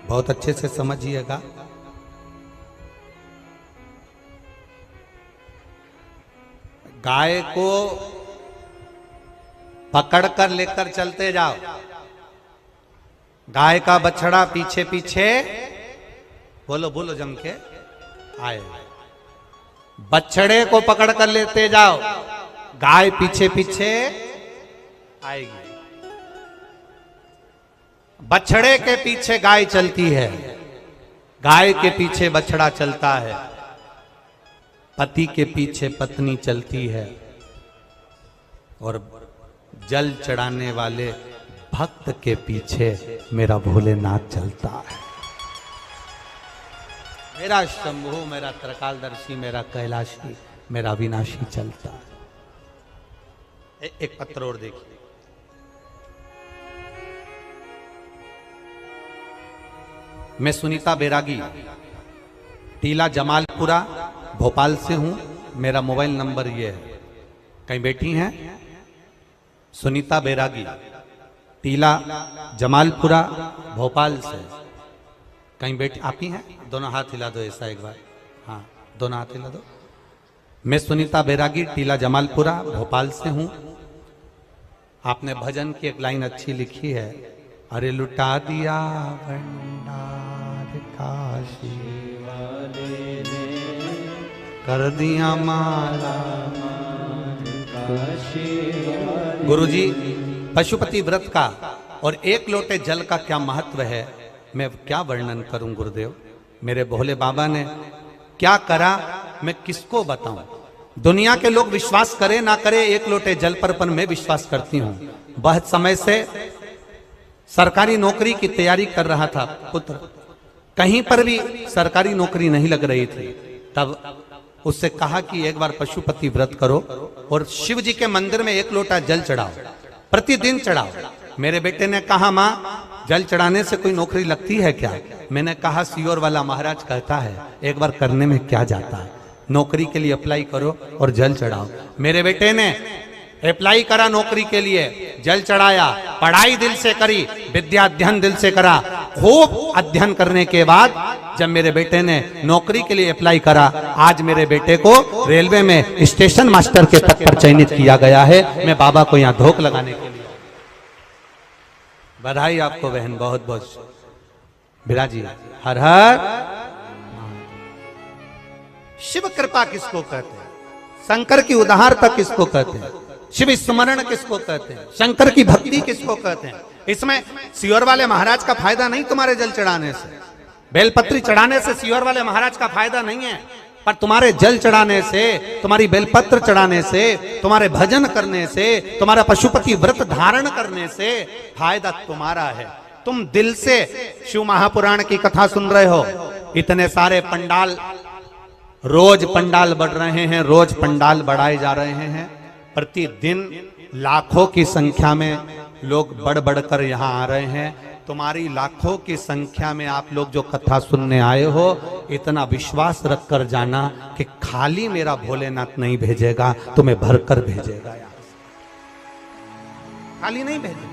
बहुत अच्छे से समझिएगा। गाय को पकड़कर लेकर चलते जाओ, गाय का बछड़ा पीछे पीछे, बोलो बोलो जम के आए। बछड़े को पकड़कर लेते जाओ, गाय पीछे पीछे आएगी। बछड़े के पीछे गाय चलती है, गाय के पीछे बछड़ा चलता है, पति के पीछे पत्नी चलती है, और जल चढ़ाने वाले भक्त के पीछे मेरा भोलेनाथ चलता है। मेरा शंभु, मेरा त्रिकालदर्शी, मेरा कैलाशी, मेरा विनाशी चलता है। एक पत्र और देखिए। मैं सुनीता बैरागी, टीला जमालपुरा, भोपाल से हूं। मेरा मोबाइल नंबर ये है। कहीं बैठी हैं? सुनीता बैरागी, टीला जमालपुरा, भोपाल से। कहीं बैठी आप ही हैं? दोनों हाथ हिला दो ऐसा एक बार। हाँ, दोनों हाथ हिला दो। मैं सुनीता बैरागी, टीला जमालपुरा, भोपाल से हूं। आपने भजन की एक लाइन अच्छी लिखी है, अरे लुटा दिया भंडार काशी वाले ने, कर दिया माला काशी वाले। गुरुजी, पशुपति व्रत का और एक लोटे जल का क्या महत्व है, मैं क्या वर्णन करूं गुरुदेव। मेरे भोले बाबा ने क्या करा, मैं किसको बताऊं। दुनिया के लोग विश्वास करे ना करे एक लोटे जल पर मैं विश्वास करती हूं। बहुत समय से सरकारी नौकरी की तैयारी कर रहा था पुत्र, कहीं पर भी सरकारी नौकरी नहीं लग रही थी। तब उससे कहा कि एक बार पशुपति व्रत करो और शिव जी के मंदिर में एक लोटा जल चढ़ाओ, प्रतिदिन चढ़ाओ। मेरे बेटे ने कहा, माँ जल चढ़ाने से कोई नौकरी लगती है क्या? मैंने कहा, सियोर वाला महाराज कहता है, एक बार करने में क्या जाता है, नौकरी के लिए अप्लाई करो और जल चढ़ाओ। मेरे बेटे ने अप्लाई करा नौकरी के लिए, जल चढ़ाया, पढ़ाई दिल से करी, विद्या अध्ययन दिल से करा। खूब अध्ययन करने के बाद जब मेरे बेटे ने नौकरी के लिए अप्लाई करा, आज मेरे बेटे को रेलवे में स्टेशन मास्टर के पद पर चयनित किया गया है। मैं बाबा को यहाँ धोख लगाने के लिए। बधाई आपको बहन, बहुत बहुत। बिराजी हर हर। शिव कृपा किसको कहते हैं? शंकर की उदारता किसको कहते हैं? शिव स्मरण किसको कहते हैं? शंकर की भक्ति किसको कहते हैं? इसमें सियोर वाले महाराज का फायदा नहीं तुम्हारे जल चढ़ाने से, बेलपत्री चढ़ाने से सियोर वाले महाराज का फायदा नहीं है, पर तुम्हारे जल चढ़ाने से, तुम्हारी बेलपत्र चढ़ाने से, तुम्हारे भजन करने से, तुम्हारा पशुपति व्रत धारण करने से फायदा तुम्हारा है। तुम दिल से शिव महापुराण की कथा सुन रहे हो। इतने सारे पंडाल, रोज पंडाल बढ़ रहे हैं, रोज पंडाल बढ़ाए जा रहे हैं। प्रतिदिन लाखों की संख्या में लोग बढ़ बढ़कर यहाँ आ रहे हैं। तुम्हारी लाखों की संख्या में आप लोग जो कथा सुनने आए हो, इतना विश्वास रख कर जाना कि खाली मेरा भोलेनाथ नहीं भेजेगा, तुम्हें भरकर भेजेगा, खाली नहीं भेजेगा।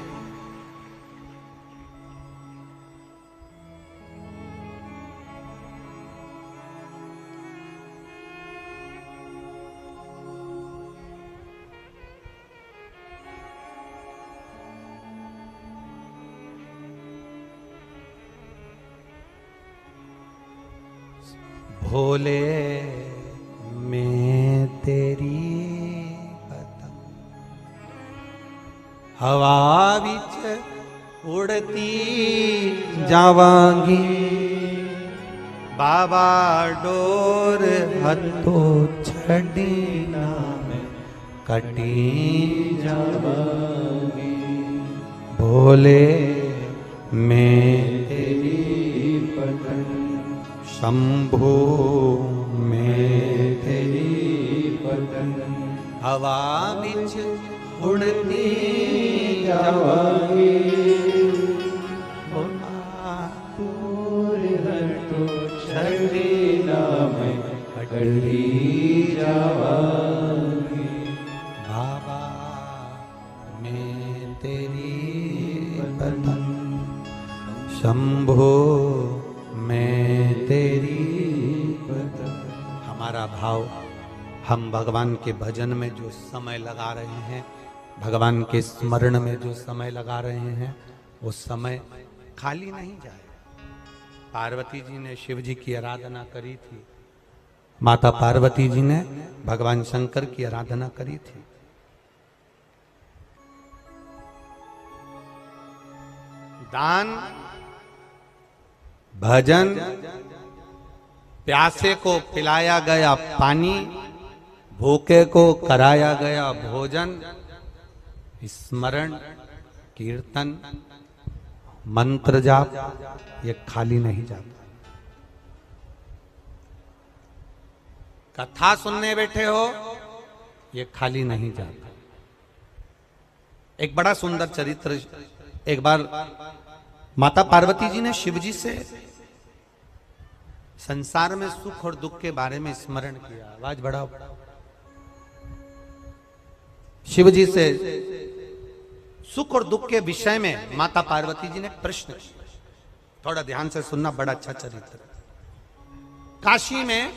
भोले मैं तेरी पतंग हवा विच उड़ती जावांगी, बाबा डोर हथों छड़ी ना मैं कटी जावांगी। भोले मैं तेरी पतंग, शंभो मैं तेरी पतंग हवा विच उड़ती जावांगी, छड़ी ना मैं कटी जावांगी। बाबा मैं तेरी पतंग, शंभो हो मैं तेरी बदन। हमारा भाव, हम भगवान के भजन में जो समय लगा रहे हैं, भगवान के स्मरण में जो समय लगा रहे हैं, वो समय खाली नहीं जाए। पार्वती जी ने शिव जी की आराधना करी थी, माता पार्वती जी ने भगवान शंकर की आराधना करी थी। दान, भजन, प्यासे को पिलाया गया पानी, भूखे को कराया गया भोजन, स्मरण, कीर्तन, मंत्र जाप, ये खाली नहीं जाता। कथा सुनने बैठे हो, ये खाली नहीं जाता। एक बड़ा सुंदर चरित्र, एक बार माता पार्वती जी ने शिव जी से संसार में सुख और दुख के बारे में स्मरण किया। आवाज बढ़ाओ। शिव जी से सुख और दुख के विषय में माता पार्वती जी ने प्रश्न किया। थोड़ा ध्यान से सुनना, बड़ा अच्छा चरित्र। काशी में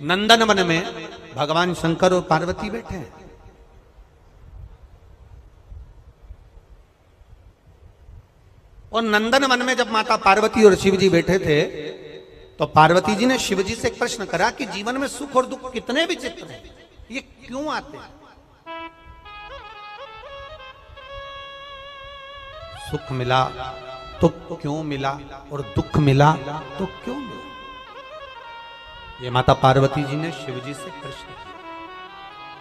नंदन वन में भगवान शंकर और पार्वती बैठे हैं। और नंदन वन में जब माता पार्वती और शिव जी बैठे थे, तो पार्वती जी ने शिव जी से एक प्रश्न करा कि जीवन में सुख और दुख कितने विचित्र हैं, ये क्यों आते हैं? सुख मिला तो क्यों मिला, और दुख मिला तो क्यों मिला? ये माता पार्वती जी ने शिव जी से प्रश्न किया।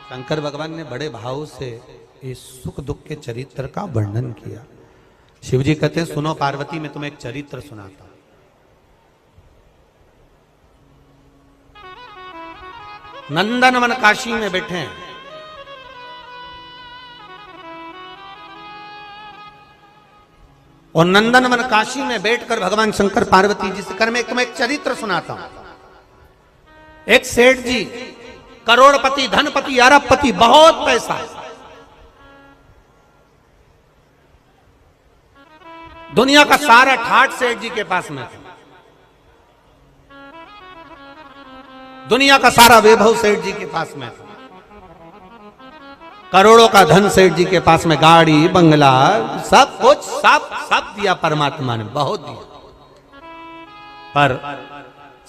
शंकर भगवान ने बड़े भाव से इस सुख दुख के चरित्र का वर्णन किया। शिव जी कहते हैं, सुनो पार्वती, मैं तुम्हें एक चरित्र सुनाता हूं। नंदनवन काशी में बैठे हैं, और नंदनवन काशी में बैठकर भगवान शंकर पार्वती जी से कर, मैं तुम्हें एक चरित्र सुनाता हूं। एक सेठ जी, करोड़पति, धनपति, अरबपति, बहुत पैसा, दुनिया का सारा ठाट सेठ जी के पास में था। दुनिया का सारा वैभव सेठ जी के पास में था। करोड़ों का धन सेठ जी के पास में, गाड़ी, बंगला, सब कुछ, सब दिया परमात्मा ने, बहुत दिया। पर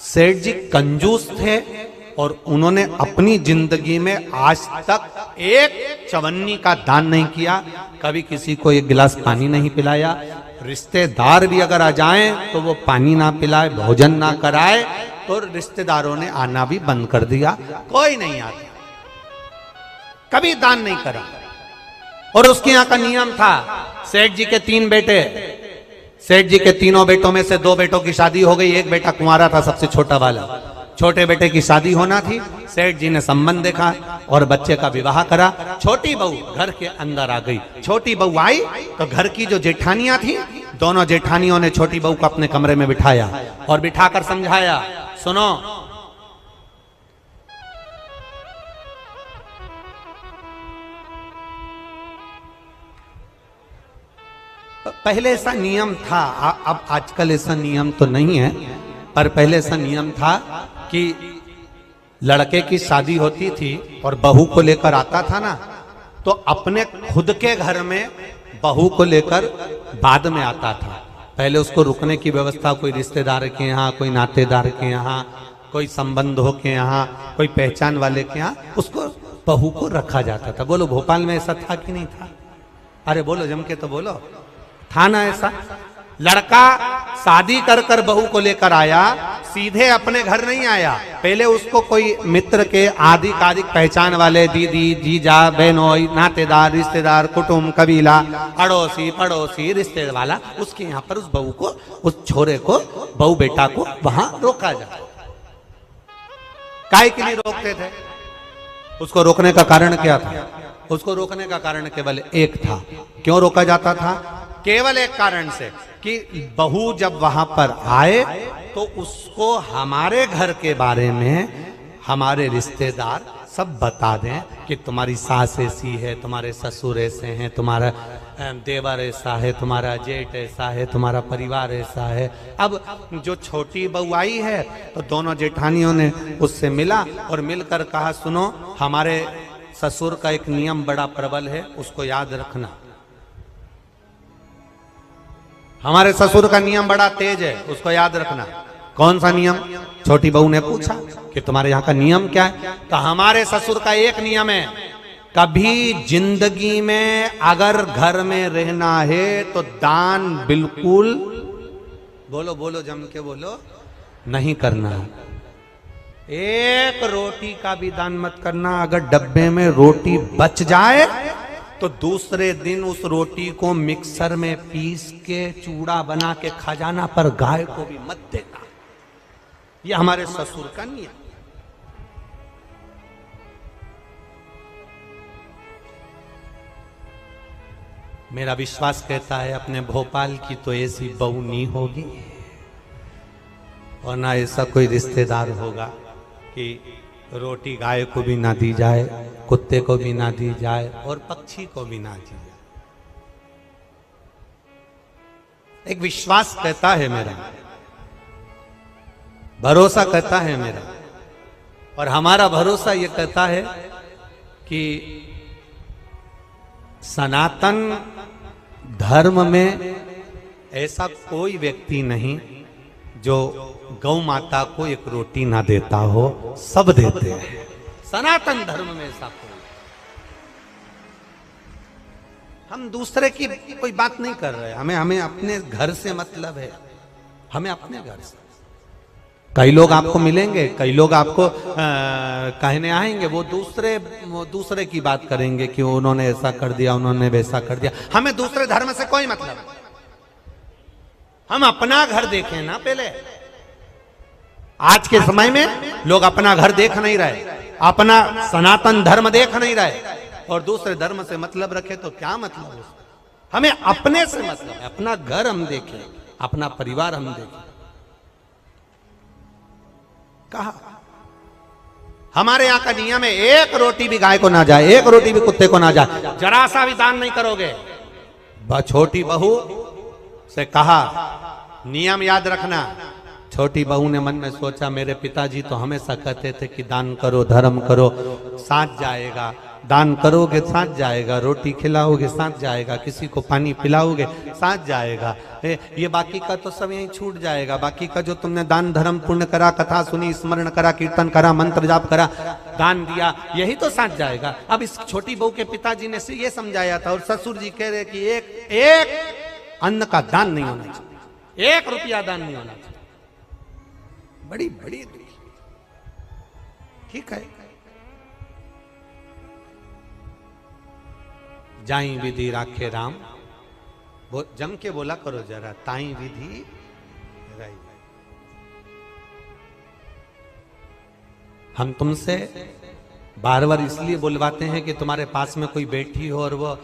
सेठ जी कंजूस थे, और उन्होंने अपनी जिंदगी में आज तक एक चवन्नी का दान नहीं किया, कभी किसी को एक गिलास पानी नहीं पिलाया। रिश्तेदार भी अगर आ जाएं तो वो पानी ना पिलाए, भोजन ना कराए, तो रिश्तेदारों ने आना भी बंद कर दिया, कोई नहीं आता, कभी दान नहीं करा। और उसके यहां का नियम था, सेठ जी के 3 बेटे, सेठ जी के तीनों बेटों में से 2 बेटों की शादी हो गई, एक बेटा कुंवारा था, सबसे छोटा वाला। छोटे बेटे की शादी होना थी, सेठ जी ने संबंध देखा और बच्चे का विवाह करा। छोटी बहू घर के अंदर आ गई। छोटी बहू आई तो घर की जो जेठानियां थी, दोनों जेठानियों ने छोटी बहू को अपने कमरे में बिठाया और बिठाकर समझाया, सुनो, पहले ऐसा नियम था, अब आजकल ऐसा नियम तो नहीं है, पर पहले ऐसा नियम था कि लड़के की शादी होती थी और बहू को लेकर आता था ना, तो अपने खुद के घर में बहू को लेकर बाद में आता था। पहले उसको रुकने की व्यवस्था कोई रिश्तेदार के यहाँ, कोई नातेदार के यहाँ, कोई संबंधों के यहाँ, कोई पहचान वाले के यहाँ, उसको बहू को रखा जाता था। बोलो, भोपाल में ऐसा था कि नहीं था? अरे बोलो, जम के तो बोलो, था ना ऐसा? लड़का शादी कर कर बहू को लेकर आया, सीधे अपने घर नहीं आया, पहले उसको कोई मित्र के आधिकारिक पहचान वाले, दीदी, जीजा, बहनोई, नातेदार, रिश्तेदार, कुटुंब, कबीला, अड़ोसी पड़ोसी, रिश्तेदार वाला, उसके यहाँ पर उस बहू को, उस छोरे को, बहू बेटा को वहां रोका जाए। काहे के लिए रोकते थे? उसको रोकने का कारण क्या था? उसको रोकने का कारण केवल एक था। क्यों रोका जाता था? केवल एक कारण से कि बहू जब वहां पर आए तो उसको हमारे घर के बारे में हमारे रिश्तेदार सब बता दें कि तुम्हारी सास ऐसी है, तुम्हारे ससुर ऐसे हैं, तुम्हारा देवर ऐसा है, तुम्हारा जेठ ऐसा है, तुम्हारा परिवार ऐसा है। अब जो छोटी बहू आई है तो दोनों जेठानियों ने उससे मिला और मिलकर कहा, सुनो हमारे ससुर का एक नियम बड़ा प्रबल है, उसको याद रखना। हमारे ससुर का नियम बड़ा तेज है, उसको याद रखना। कौन सा नियम? छोटी बहू ने पूछा कि तुम्हारे यहाँ का नियम क्या है? तो हमारे ससुर का एक नियम है, कभी जिंदगी में अगर घर में रहना है तो दान बिल्कुल, बोलो बोलो जम के बोलो, नहीं करना। एक रोटी का भी दान मत करना। अगर डब्बे में रोटी बच जाए तो दूसरे दिन उस रोटी को मिक्सर में पीस के चूड़ा बना के खा जाना, पर गाय को भी मत देना। ये हमारे ससुर का नियम। मेरा विश्वास कहता है अपने भोपाल की तो ऐसी बहू नहीं होगी और ना ऐसा कोई रिश्तेदार होगा कि रोटी गाय को भी ना दी जाए, कुत्ते को भी ना दी जाए और पक्षी को भी ना दी जाए। एक विश्वास कहता है मेरा, भरोसा कहता है मेरा, और हमारा भरोसा ये कहता है कि सनातन धर्म में ऐसा कोई व्यक्ति नहीं जो गौ माता को एक रोटी ना देता हो, सब देते हैं। सनातन धर्म में ऐसा कोई, हम दूसरे की कोई बात नहीं कर रहे, हमें अपने घर से मतलब है, हमें अपने घर से। कई लोग आपको मिलेंगे, कई लोग आपको कहने आएंगे, वो दूसरे की बात करेंगे कि उन्होंने ऐसा कर दिया, उन्होंने वैसा कर दिया। हमें दूसरे धर्म से कोई मतलब, हम अपना घर देखें ना पहले। आज के समय में लोग अपना घर देख नहीं रहे, अपना सनातन धर्म देख नहीं रहे और दूसरे धर्म से मतलब रखे तो क्या मतलब है? हमें अपने से मतलब है, अपना घर हम देखें, अपना परिवार हम देखें। कहा हमारे यहाँ का नियम है, एक रोटी भी गाय को ना जाए, एक रोटी भी कुत्ते को ना जाए, जरा सा भी दान नहीं करोगे। छोटी बहू से कहा नियम याद रखना। छोटी बहू ने मन में सोचा, मेरे पिताजी तो हमेशा कहते थे कि दान करो, धर्म करो, साथ जाएगा। दान करोगे साथ जाएगा, रोटी खिलाओगे साथ जाएगा, किसी को पानी पिलाओगे साथ जाएगा। ये बाकी का तो सब यहीं छूट जाएगा। बाकी का जो तुमने दान धर्म पुण्य करा, कथा सुनी, स्मरण करा, कीर्तन करा, मंत्र जाप करा, दान दिया, यही तो साथ जाएगा। अब इस छोटी बहू के पिताजी ने ये समझाया था और ससुर जी कह रहे कि एक अन्न का दान नहीं होना चाहिए, 1 रुपया दान नहीं होना चाहिए। बड़ी बड़ी ठीक है। जाई विधि राखे राम, वो जम के बोला करो जरा, ताई विधि राई। हम तुमसे बार बार इसलिए बुलवाते हैं कि तुम्हारे पास में कोई बैठी हो और वो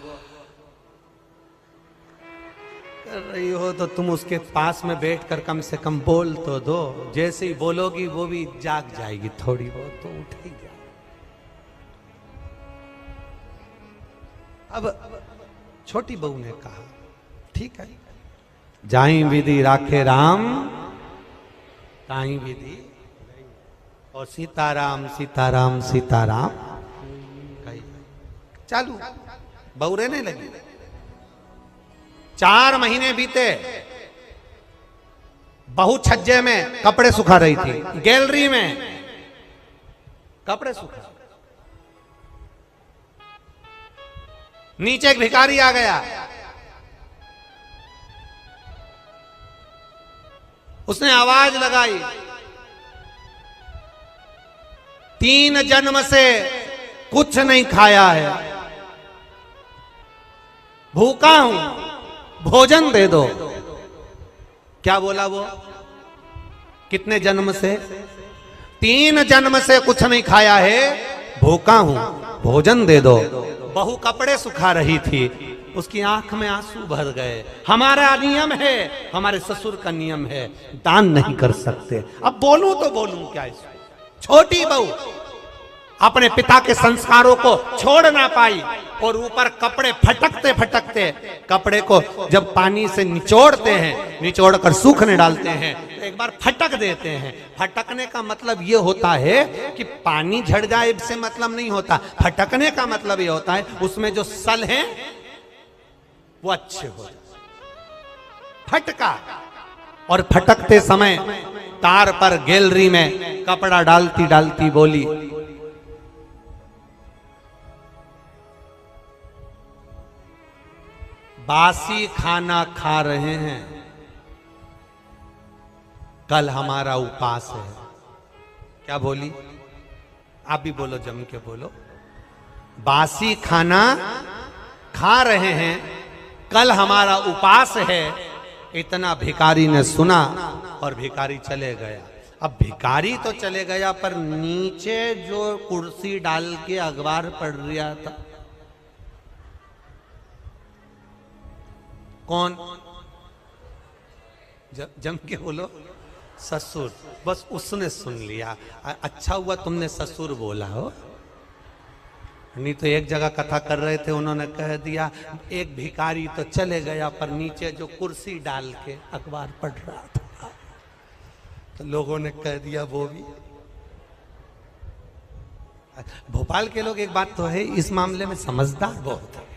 कर रही हो तो तुम उसके पास में बैठकर कम से कम बोल तो दो। जैसे ही बोलोगी वो भी जाग जाएगी, थोड़ी बहुत तो उठ ही जाएगी। अब छोटी बहू ने कहा ठीक है, जाई विधि राखे राम, ताई विधि, और सीताराम सीताराम सीताराम चालू। बहू रहने लगी। 4 महीने बीते, बहू छज्जे में कपड़े सुखा रही थी, गैलरी में कपड़े सुखा। नीचे एक भिखारी आ गया, उसने आवाज लगाई, 3 जन्म से कुछ नहीं खाया है, भूखा हूं, भोजन दे दो। क्या बोला वो? कितने जन्म से? 3 जन्म से कुछ नहीं खाया है, भूखा हूं, भोजन दे दो। बहू कपड़े सुखा रही थी, उसकी आंख में आंसू भर गए। हमारा नियम है, हमारे ससुर का नियम है, दान नहीं कर सकते। अब बोलूं तो बोलूं क्या इसको? छोटी बहू अपने पिता के संस्कारों को छोड़ ना पाई और ऊपर कपड़े फटकते फटकते कपड़े को जब पानी से निचोड़ते हैं, निचोड़ कर सूखने डालते हैं तो एक बार फटक देते हैं। फटकने का मतलब ये होता है कि पानी झड़ जाए इससे मतलब नहीं होता। फटकने का मतलब ये होता है उसमें जो सल हैं वो अच्छे हो जाए। फटका और फटकते समय तार पर गैलरी में कपड़ा डालती डालती बोली, बासी खाना खा रहे हैं, कल हमारा उपवास है। क्या बोली? आप भी बोलो, जम के बोलो। बासी खाना खा रहे हैं, कल हमारा उपवास है। इतना भिखारी ने सुना और भिखारी चले गया। अब भिखारी तो चले गया पर नीचे जो कुर्सी डाल के अखबार पढ़ रहा था कौन? जम के बोलो, ससुर। बस उसने सुन लिया। अच्छा हुआ तुमने ससुर बोला हो, नहीं तो एक जगह कथा कर रहे थे, उन्होंने कह दिया एक भिखारी तो चले गया पर नीचे जो कुर्सी डाल के अखबार पढ़ रहा था, तो लोगों ने कह दिया वो भी। भोपाल के लोग एक बात तो है, इस मामले में समझदार बहुत है।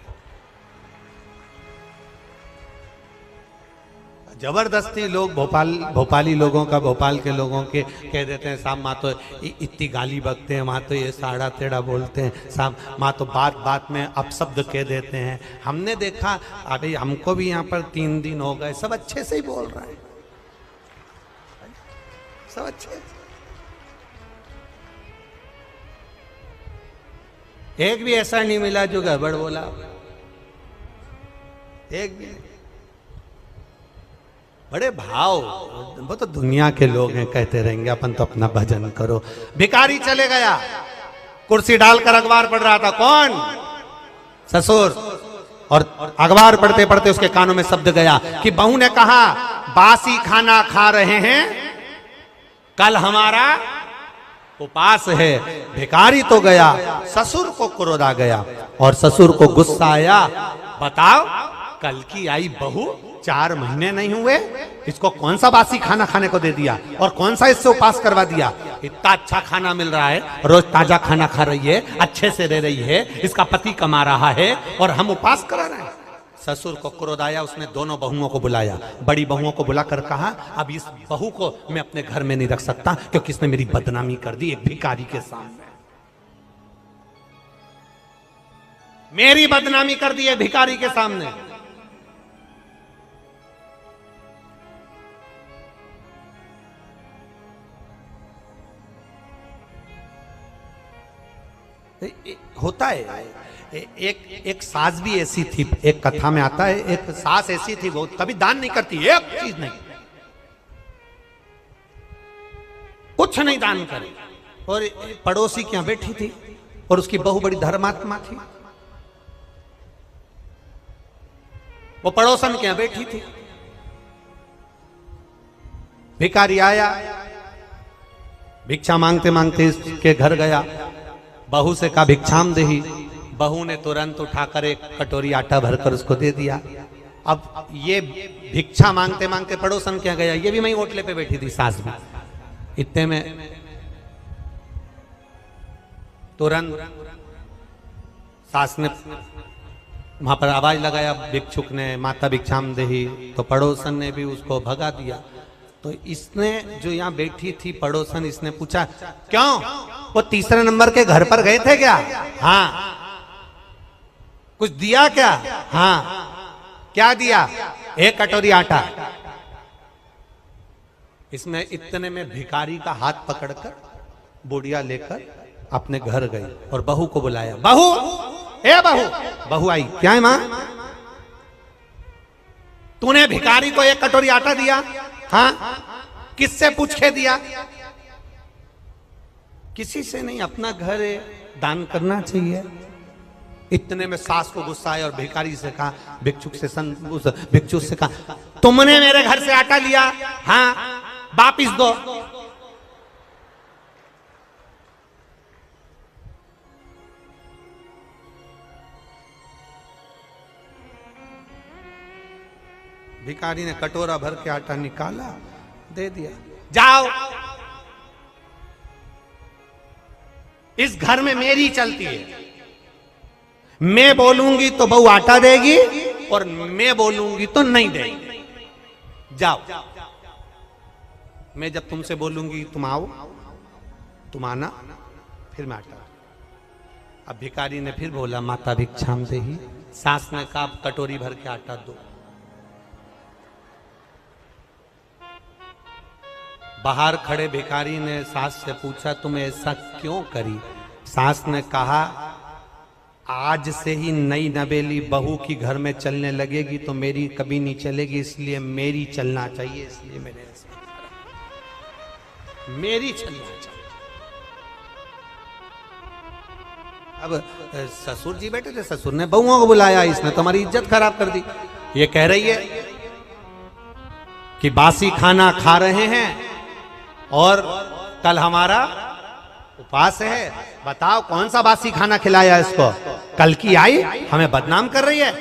जबरदस्ती लोग भोपाली लोगों का, भोपाल के लोगों के कह देते हैं साहब माँ तो इतनी गाली बकते हैं, माँ तो ये साड़ा तेड़ा बोलते हैं, साहब माँ तो बात बात में अपशब्द कह देते हैं। हमने देखा, अभी हमको भी यहाँ पर 3 दिन हो गए, सब अच्छे से ही बोल रहे हैं, सब अच्छे। एक भी ऐसा नहीं मिला जो गड़बड़ बोला, एक भी। बड़े भाव, वो तो दुनिया के लोग हैं, कहते रहेंगे, अपन तो अपना भजन करो। भिखारी चले गया, कुर्सी डालकर अखबार पढ़ रहा था। कौन? ससुर। और अखबार पढ़ते पढ़ते उसके कानों में शब्द गया कि बहू ने कहा बासी खाना खा रहे हैं, कल हमारा उपवास है। भिखारी तो गया, ससुर को क्रोध आ गया और ससुर को गुस्सा आया। बताओ, कल की आई बहू 4 महीने नहीं हुए, इसको कौन सा बासी खाना खाने को दे दिया और कौन सा इससे उपवास करवा दिया? इतना अच्छा खाना मिल रहा है, रोज ताजा खाना खा रही है, अच्छे से रह रही है, इसका पति कमा रहा है और हम उपवास करा रहे हैं। ससुर को क्रोध आया, उसने दोनों बहुओं को बुलाया। बड़ी बहुओं को बुलाकर कहा अब इस बहू को मैं अपने घर में नहीं रख सकता क्योंकि इसने मेरी बदनामी कर दी एक भिखारी के सामने। मेरी बदनामी कर दी है भिखारी के सामने। होता है। एक सास भी ऐसी थी, एक कथा में आता है, एक सास ऐसी थी, वो कभी दान नहीं करती, एक चीज नहीं, कुछ नहीं दान करे। और पड़ोसी के यहां बैठी थी और उसकी बहू बड़ी धर्मात्मा थी, वो पड़ोसन के यहां बैठी थी। भिखारी आया, भिक्षा मांगते मांगते इसके घर गया, बहू से कहा भिक्षाम देही। बहू ने तुरंत उठाकर एक कटोरी आटा भरकर उसको दे दिया। अब ये भिक्षा मांगते मांगते पड़ोसन क्या गया, ये भी वहीं ओटले पे बैठी थी सास भी। इतने में तुरंत सास ने वहां पर आवाज लगाया भिक्षुक ने, माता भिक्षाम देही, तो पड़ोसन ने भी उसको भगा दिया। तो इसने जो यहाँ बैठी थी पड़ोसन, इसने पूछा क्यों, वो 3रे नंबर के घर पर गए थे क्या? हाँ। कुछ दिया क्या? हाँ। क्या दिया? 1 कटोरी आटा। इसमें इतने में भिखारी का हाथ पकड़कर बुढ़िया लेकर अपने घर गई और बहू को बुलाया। बहू, ए बहू। बहू आई। क्या है मां? तूने भिखारी को 1 कटोरी आटा दिया? हाँ। किससे पूछ के दिया? किसी से नहीं, अपना घर है, दान करना चाहिए। इतने में सास को गुस्सा आया और भिखारी से कहा, भिक्षुक से कहा तुमने मेरे घर से आटा लिया? हाँ। वापिस दो। भिखारी ने कटोरा भर के आटा निकाला, दे दिया। जाओ, इस घर में मेरी चलती है, मैं बोलूंगी तो बहू आटा देगी और मैं बोलूंगी तो नहीं देगी। जाओ, मैं जब तुमसे बोलूंगी तुम आओ, तुम आना, फिर मैं आटा। अब भिखारी ने फिर बोला माता भिक्षाम देहि। सास ने कहा कटोरी भर के आटा दो। बाहर खड़े भिखारी ने सास से पूछा तुम ऐसा क्यों करी? सास ने कहा आज से ही नई नवेली बहू की घर में चलने लगेगी तो मेरी कभी नहीं चलेगी, इसलिए मेरी चलना चाहिए, इसलिए मैंने ऐसा मेरी चलना चाहिए। अब ससुर जी बैठे थे, ससुर ने बहुओं को बुलाया, इसने तुम्हारी इज्जत खराब कर दी। ये कह रही है कि बासी खाना खा रहे हैं और कल हमारा उपास है। बताओ कौन सा बासी खाना खिलाया इसको? कल की आई हमें बदनाम कर रही है।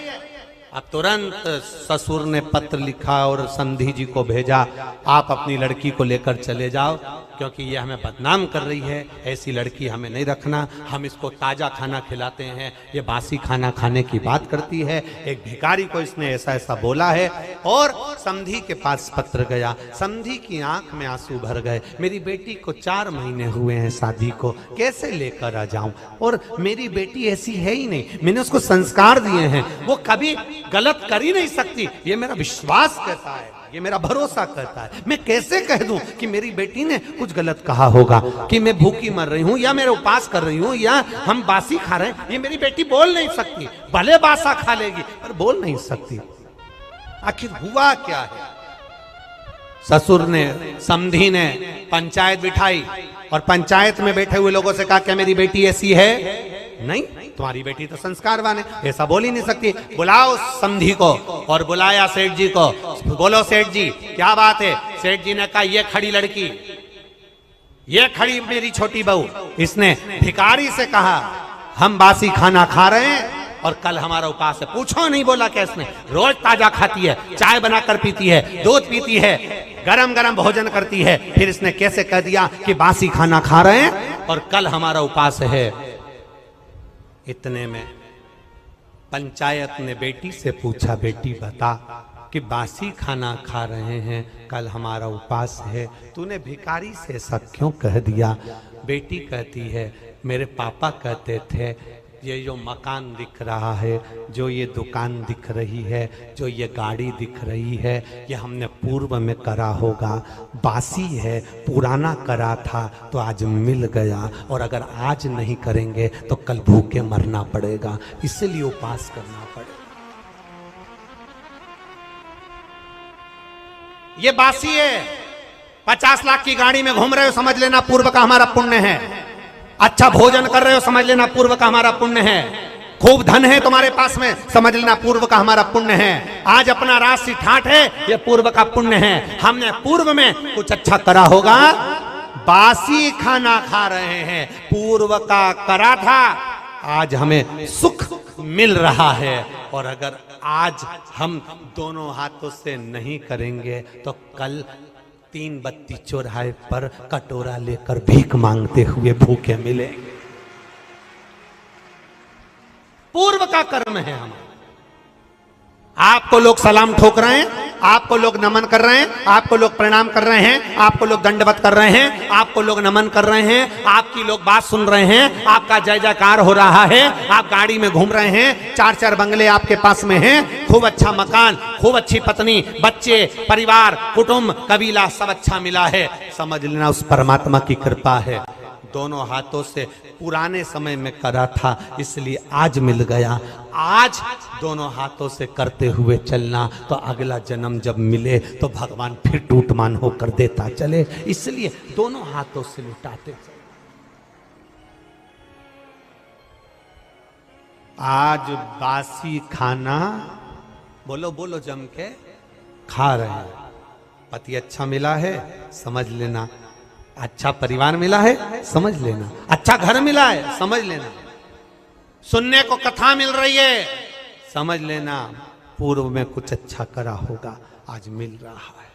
अब तुरंत ससुर ने पत्र लिखा और समधी जी को भेजा, आप अपनी लड़की को लेकर चले जाओ क्योंकि ये हमें बदनाम कर रही है, ऐसी लड़की हमें नहीं रखना, हम इसको ताजा खाना खिलाते हैं, ये बासी खाना खाने की बात करती है। एक भिखारी को इसने ऐसा ऐसा बोला है। और समधी के पास पत्र गया, समधी की आंख में आंसू भर गए। मेरी बेटी को 4 महीने हुए हैं शादी को, कैसे लेकर आ जाऊं? और मेरी बेटी ऐसी है ही नहीं, मैंने उसको संस्कार दिए हैं, वो कभी गलत कर ही नहीं सकती, ये मेरा विश्वास कहता है, ये मेरा भरोसा करता है। मैं कैसे कह दूं कि मेरी बेटी ने कुछ गलत कहा होगा, कि मैं भूखी मर रही हूं या मेरा उपास कर रही हूं या हम बासी खा रहे हैं? ये मेरी बेटी बोल नहीं सकती, भले बासा खा लेगी पर बोल नहीं सकती। आखिर हुआ क्या है? ससुर ने, समधी ने पंचायत बिठाई और पंचायत में बैठे हुए लोगों से कहा क्या मेरी बेटी ऐसी है? नहीं, तुम्हारी बेटी तो संस्कारवान है, ऐसा बोल ही नहीं सकती। बुलाओ समधी को। और बुलाया सेठ जी को। बोलो सेठ जी क्या बात है? सेठ जी ने कहा ये खड़ी लड़की, ये खड़ी मेरी छोटी बहू, इसने भिखारी से कहा हम बासी खाना खा रहे हैं और कल हमारा उपास है। पूछो नहीं बोला क्या इसने? रोज ताजा खाती है, चाय बनाकर पीती है, दूध पीती है, गरम गरम भोजन करती है, फिर इसने कैसे कह दिया कि बासी खाना खा रहे हैं और कल हमारा उपास है? इतने में पंचायत ने बेटी से पूछा बेटी बता कि बासी खाना खा रहे हैं, कल हमारा उपास है, तूने भिखारी से ऐसा क्यों कह दिया? बेटी कहती है मेरे पापा कहते थे ये जो मकान दिख रहा है, जो ये दुकान दिख रही है, जो ये गाड़ी दिख रही है, ये हमने पूर्व में करा होगा, बासी है, पुराना करा था तो आज मिल गया और अगर आज नहीं करेंगे तो कल भूखे मरना पड़ेगा, इसलिए उपास करना पड़ेगा। ये बासी है, 50 लाख की गाड़ी में घूम रहे हो, समझ लेना पूर्व का हमारा पुण्य है। अच्छा भोजन कर रहे हो, समझ लेना पूर्व का हमारा पुण्य है। खूब धन है तुम्हारे पास में, समझ लेना पूर्व का हमारा पुण्य है। आज अपना राशि ठाठ है, ये पूर्व का पुण्य है। हमने पूर्व में कुछ अच्छा करा होगा, बासी खाना खा रहे हैं, पूर्व का करा था, आज हमें सुख मिल रहा है। और अगर आज हम दोनों हाथों से नहीं करेंगे तो कल 3 बत्ती चौराहे पर कटोरा लेकर भीख मांगते हुए भूखे मिलेंगे। पूर्व का कर्म है हमारा। आपको लोग सलाम ठोक रहे हैं, आपको लोग नमन कर रहे हैं, आपको लोग प्रणाम कर रहे हैं, आपको लोग दंडवत कर रहे हैं, आपको लोग नमन कर रहे हैं, आपकी लोग बात सुन रहे हैं, आपका जय जयकार हो रहा है, आप गाड़ी में घूम रहे हैं, 4-4 बंगले आपके पास में हैं, खूब अच्छा मकान, खूब अच्छी पत्नी, बच्चे, परिवार, कुटुंब, कबीला सब अच्छा मिला है। समझ लेना उस परमात्मा की कृपा है। दोनों हाथों से पुराने समय में करा था इसलिए आज मिल गया। आज दोनों हाथों से करते हुए चलना तो अगला जन्म जब मिले तो भगवान फिर टूटमान होकर देता चले, इसलिए दोनों हाथों से लुटाते चले। आज बासी खाना बोलो बोलो जम के खा रहे हैं। पति अच्छा मिला है, समझ लेना अच्छा परिवार मिला है, समझ लेना अच्छा घर मिला है, समझ लेना सुनने को कथा मिल रही है, समझ लेना पूर्व में कुछ अच्छा करा होगा। आज मिल रहा है।